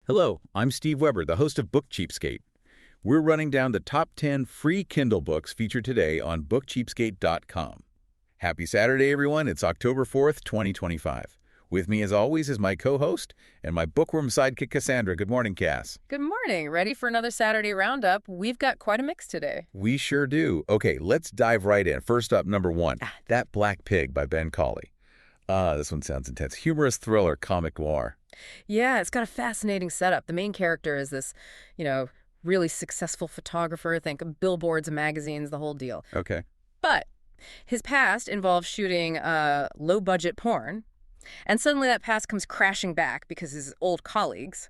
Hello, I'm Steve Weber, the host of Book Cheapskate. We're running down the top 10 free Kindle books featured today on bookcheapskate.com. Happy Saturday, everyone. It's October 4th, 2025. With me, as always, is my co-host and my bookworm sidekick, Cassandra. Good morning, Cass. Good morning. Ready for another Saturday roundup? We've got quite a mix today. We sure do. Okay, let's dive right in. First up, number 1, That Black Pig by Ben Colley. This one sounds intense. Humorous thriller, comic noir. Yeah, it's got a fascinating setup. The main character is this, really successful photographer. Think billboards and magazines, the whole deal. Okay. But his past involves shooting low-budget porn. And suddenly that past comes crashing back because his old colleagues,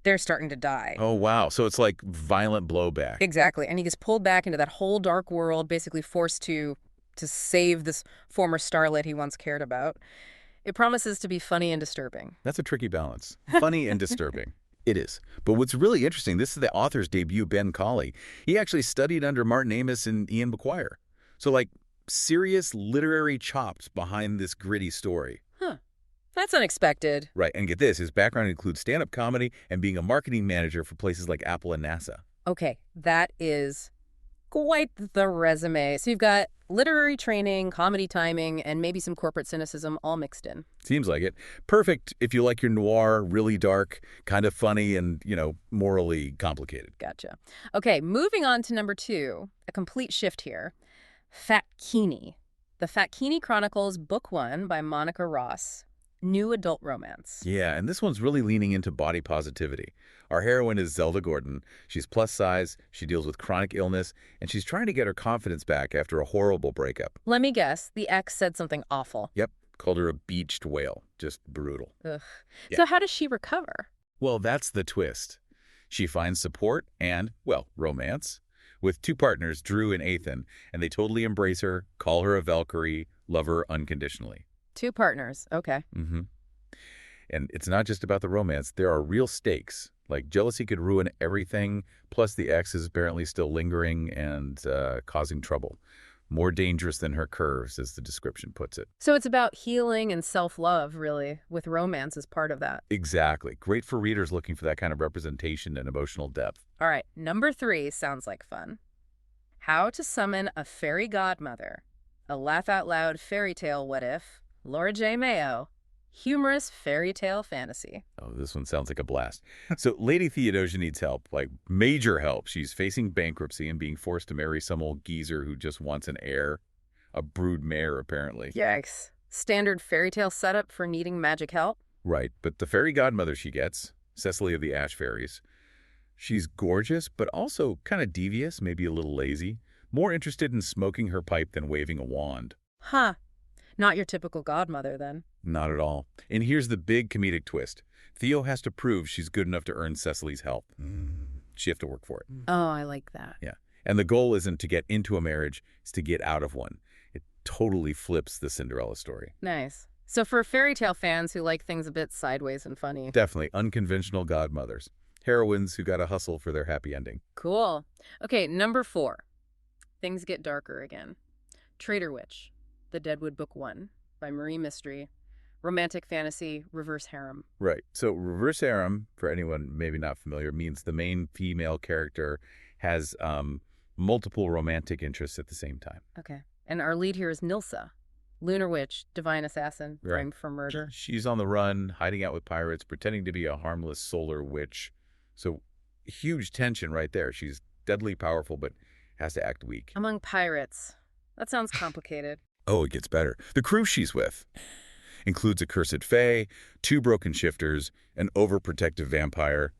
they're starting to die. Oh, wow. So it's like violent blowback. Exactly. And he gets pulled back into that whole dark world, basically forced to save this former starlet he once cared about. It promises to be funny and disturbing. That's a tricky balance. Funny and disturbing. It is. But what's really interesting, this is the author's debut, Ben Colley. He actually studied under Martin Amis and Ian McGuire. So, like, serious literary chops behind this gritty story. Huh. That's unexpected. Right. And get this, his background includes stand-up comedy and being a marketing manager for places like Apple and NASA. Okay, that is quite the resume. So you've got literary training, comedy timing, and maybe some corporate cynicism all mixed in. Seems like it. Perfect if you like your noir, really dark, kind of funny, and, morally complicated. Gotcha. Okay, moving on to number 2, a complete shift here. Fatkini. The Fatkini Chronicles, Book 1 by Monica Ross. New adult romance. Yeah, and this one's really leaning into body positivity. Our heroine is Zelda Gordon. She's plus size, she deals with chronic illness, and she's trying to get her confidence back after a horrible breakup. Let me guess, the ex said something awful. Yep, called her a beached whale. Just brutal. Ugh. Yeah. So how does she recover? Well, that's the twist. She finds support and, romance with 2 partners, Drew and Ethan, and they totally embrace her, call her a Valkyrie, love her unconditionally. 2 partners. Okay. Mm-hmm. And it's not just about the romance. There are real stakes. Like, jealousy could ruin everything, plus the ex is apparently still lingering and causing trouble. More dangerous than her curves, as the description puts it. So it's about healing and self-love, really, with romance as part of that. Exactly. Great for readers looking for that kind of representation and emotional depth. All right, number 3 sounds like fun. How to Summon a Fairy Godmother. A laugh-out-loud fairy tale what-if. Laura J. Mayo. Humorous fairy tale fantasy. Oh, this one sounds like a blast. So Lady Theodosia needs help, like major help. She's facing bankruptcy and being forced to marry some old geezer who just wants an heir. A brood mare, apparently. Yikes. Standard fairy tale setup for needing magic help? Right, but the fairy godmother she gets, Cecily of the Ash Fairies, she's gorgeous, but also kind of devious, maybe a little lazy. More interested in smoking her pipe than waving a wand. Huh. Not your typical godmother, then. Not at all. And here's the big comedic twist. Theo has to prove she's good enough to earn Cecily's help. She has to work for it. Oh, I like that. Yeah. And the goal isn't to get into a marriage, it's to get out of one. It totally flips the Cinderella story. Nice. So for fairy tale fans who like things a bit sideways and funny. Definitely unconventional godmothers. Heroines who got to hustle for their happy ending. Cool. Okay, number 4. Things get darker again. Traitor Witch. The Deadwood Book 1 by Mistry. Romantic fantasy, reverse harem. Right. So reverse harem, for anyone maybe not familiar, means the main female character has multiple romantic interests at the same time. Okay. And our lead here is Nilsa. Lunar witch, divine assassin, framed for murder. She's on the run, hiding out with pirates, pretending to be a harmless solar witch. So huge tension right there. She's deadly powerful, but has to act weak. Among pirates. That sounds complicated. Oh, it gets better. The crew she's with includes a cursed fae, 2 broken shifters, an overprotective vampire,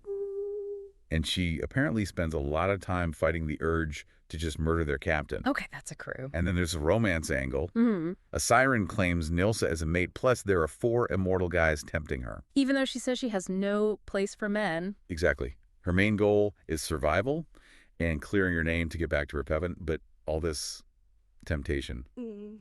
and she apparently spends a lot of time fighting the urge to just murder their captain. Okay, that's a crew. And then there's a romance angle. Mm-hmm. A siren claims Nilsa as a mate, plus there are 4 immortal guys tempting her. Even though she says she has no place for men. Exactly. Her main goal is survival and clearing her name to get back to her peven, but all this temptation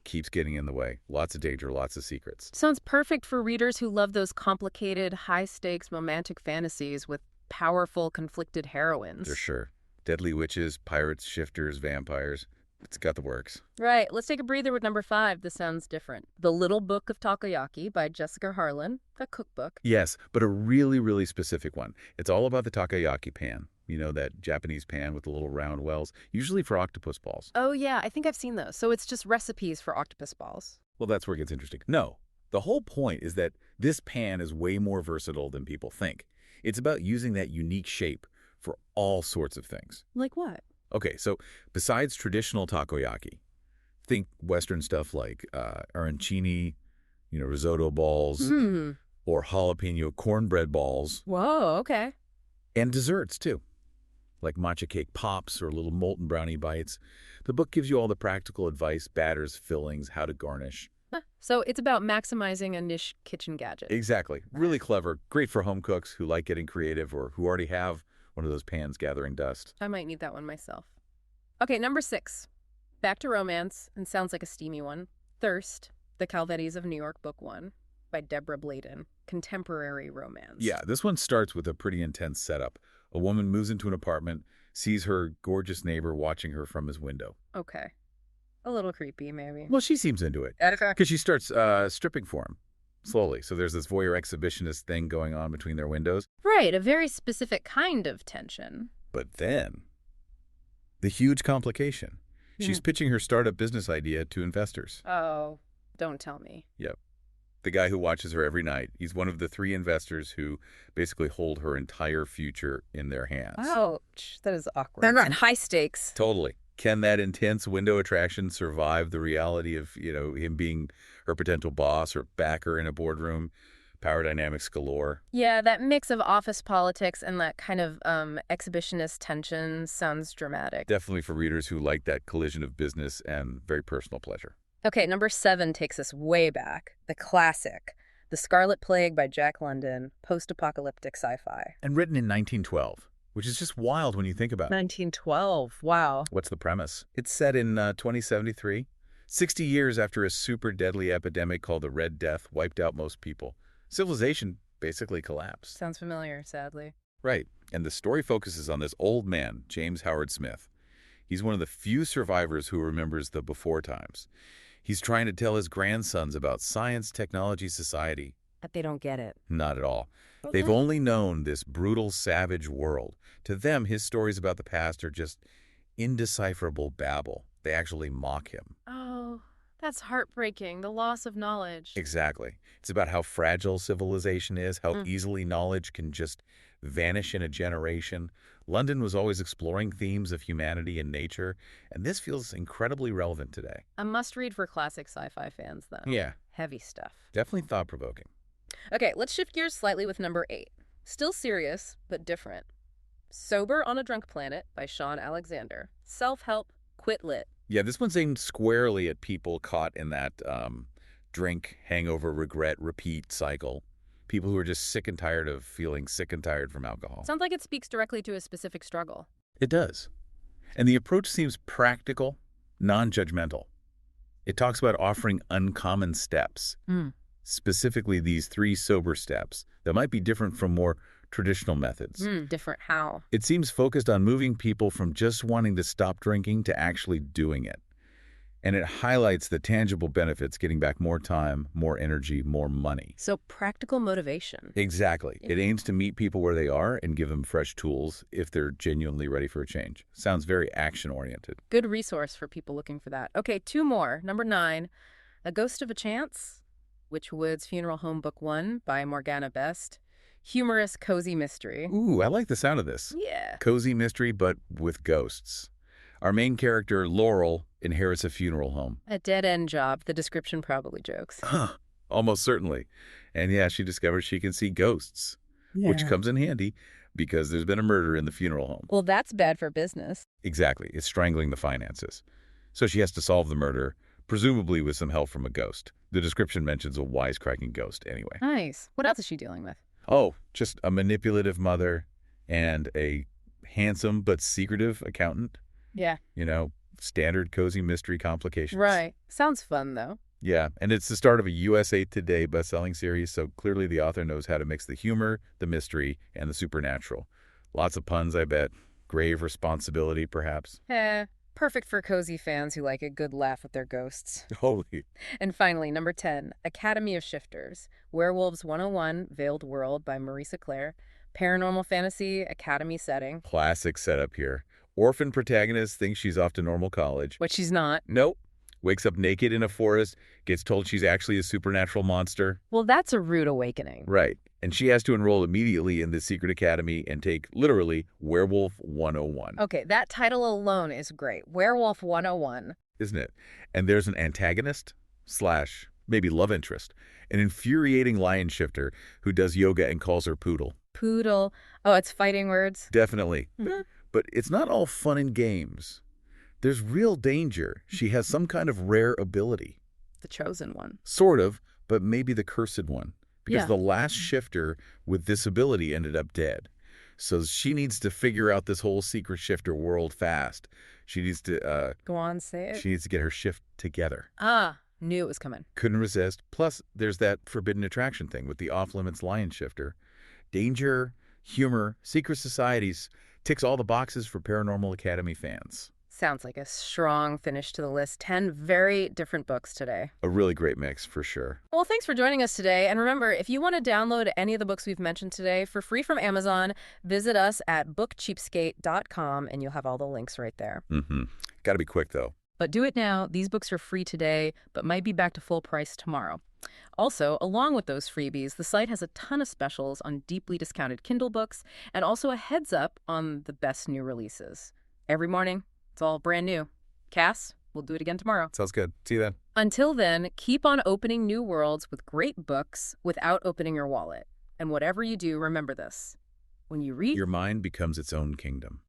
keeps getting in the way. Lots of danger, lots of secrets. Sounds perfect for readers who love those complicated, high-stakes romantic fantasies with powerful, conflicted heroines. For sure. Deadly witches, pirates, shifters, vampires. It's got the works. Right. Let's take a breather with number 5. This sounds different. The Little Book of Takoyaki by Jessica Harlan, a cookbook. Yes, but a really, really specific one. It's all about the takoyaki pan. You know, that Japanese pan with the little round wells, usually for octopus balls. Oh, yeah, I think I've seen those. So it's just recipes for octopus balls. Well, that's where it gets interesting. No, the whole point is that this pan is way more versatile than people think. It's about using that unique shape for all sorts of things. Like what? Okay, so besides traditional takoyaki, think Western stuff like arancini, risotto balls, or jalapeno cornbread balls. Whoa, okay. And desserts, too, like matcha cake pops or little molten brownie bites. The book gives you all the practical advice, batters, fillings, how to garnish. So it's about maximizing a niche kitchen gadget. Exactly. Really clever. Great for home cooks who like getting creative or who already have one of those pans gathering dust. I might need that one myself. Okay, number 6. Back to romance, and sounds like a steamy one. Thirst, The Calvettis of New York, Book 1, by Deborah Bladon. Contemporary romance. Yeah, this one starts with a pretty intense setup. A woman moves into an apartment, sees her gorgeous neighbor watching her from his window. Okay. A little creepy, maybe. Well, she seems into it. Okay. Because she starts stripping for him, slowly. So there's this voyeur exhibitionist thing going on between their windows. Right, a very specific kind of tension. But then, the huge complication. She's pitching her startup business idea to investors. Oh, don't tell me. Yep. The guy who watches her every night. He's one of the 3 investors who basically hold her entire future in their hands. Ouch, that is awkward. And high stakes. Totally. Can that intense window attraction survive the reality of, him being her potential boss or backer in a boardroom? Power dynamics galore. Yeah, that mix of office politics and that kind of exhibitionist tension sounds dramatic. Definitely for readers who like that collision of business and very personal pleasure. Okay, number 7 takes us way back. The classic, The Scarlet Plague by Jack London, post-apocalyptic sci-fi. And written in 1912, which is just wild when you think about it. 1912, wow. What's the premise? It's set in 2073, 60 years after a super deadly epidemic called the Red Death wiped out most people. Civilization basically collapsed. Sounds familiar, sadly. Right. And the story focuses on this old man, James Howard Smith. He's one of the few survivors who remembers the before times. He's trying to tell his grandsons about science, technology, society. But they don't get it. Not at all. They've only known this brutal, savage world. To them, his stories about the past are just indecipherable babble. They actually mock him. Oh, that's heartbreaking, the loss of knowledge. Exactly. It's about how fragile civilization is, how easily knowledge can just vanish in a generation. London was always exploring themes of humanity and nature, and this feels incredibly relevant today. A must-read for classic sci-fi fans, then. Yeah. Heavy stuff. Definitely thought-provoking. Okay, let's shift gears slightly with number 8. Still serious, but different. Sober on a Drunk Planet by Sean Alexander. Self-help, quit lit. Yeah, this one's aimed squarely at people caught in that drink, hangover, regret, repeat cycle. People who are just sick and tired of feeling sick and tired from alcohol. Sounds like it speaks directly to a specific struggle. It does. And the approach seems practical, non-judgmental. It talks about offering uncommon steps, specifically these 3 sober steps that might be different from more traditional methods. Different how? It seems focused on moving people from just wanting to stop drinking to actually doing it. And it highlights the tangible benefits, getting back more time, more energy, more money. So practical motivation. Exactly. It aims to meet people where they are and give them fresh tools if they're genuinely ready for a change. Sounds very action-oriented. Good resource for people looking for that. Okay, 2 more. Number 9, A Ghost of a Chance, Witchwood's Funeral Home Book 1 by Morgana Best. Humorous, cozy mystery. Ooh, I like the sound of this. Yeah. Cozy mystery, but with ghosts. Our main character, Laurel, inherits a funeral home. A dead-end job. The description probably jokes. Almost certainly. And yeah, she discovers she can see ghosts, which comes in handy because there's been a murder in the funeral home. Well, that's bad for business. Exactly. It's strangling the finances. So she has to solve the murder, presumably with some help from a ghost. The description mentions a wisecracking ghost anyway. Nice. What else is she dealing with? Oh, just a manipulative mother and a handsome but secretive accountant. Yeah. Standard cozy mystery complications. Right. Sounds fun, though. Yeah, and it's the start of a USA Today best-selling series, so clearly the author knows how to mix the humor, the mystery, and the supernatural. Lots of puns, I bet. Grave responsibility, perhaps. Perfect for cozy fans who like a good laugh at their ghosts. Holy. And finally, number 10, Academy of Shifters, Werewolves 101, Veiled World by Marisa Clare, paranormal fantasy, academy setting. Classic setup here. Orphan protagonist thinks she's off to normal college. But she's not. Nope. Wakes up naked in a forest, gets told she's actually a supernatural monster. Well, that's a rude awakening. Right. And she has to enroll immediately in the secret academy and take, literally, Werewolf 101. Okay, that title alone is great. Werewolf 101. Isn't it? And there's an antagonist / maybe love interest, an infuriating lion shifter who does yoga and calls her Poodle. Poodle. Oh, it's fighting words. Definitely. But it's not all fun and games. There's real danger. She has some kind of rare ability. The chosen one. Sort of, but maybe the cursed one. Because Yeah. the last shifter with this ability ended up dead. So she needs to figure out this whole secret shifter world fast. She needs to, Go on, say it. she needs to get her shift together. Knew it was coming. Couldn't resist. Plus, there's that forbidden attraction thing with the off-limits lion shifter. Danger, humor, secret societies, ticks all the boxes for Paranormal Academy fans. Sounds like a strong finish to the list. 10 very different books today. A really great mix, for sure. Well, thanks for joining us today. And remember, if you want to download any of the books we've mentioned today for free from Amazon, visit us at bookcheapskate.com and you'll have all the links right there. Gotta be quick, though. But do it now. These books are free today, but might be back to full price tomorrow. Also, along with those freebies, the site has a ton of specials on deeply discounted Kindle books and also a heads up on the best new releases. Every morning, it's all brand new. Cass, we'll do it again tomorrow. Sounds good. See you then. Until then, keep on opening new worlds with great books without opening your wallet. And whatever you do, remember this. When you read, Your mind becomes its own kingdom.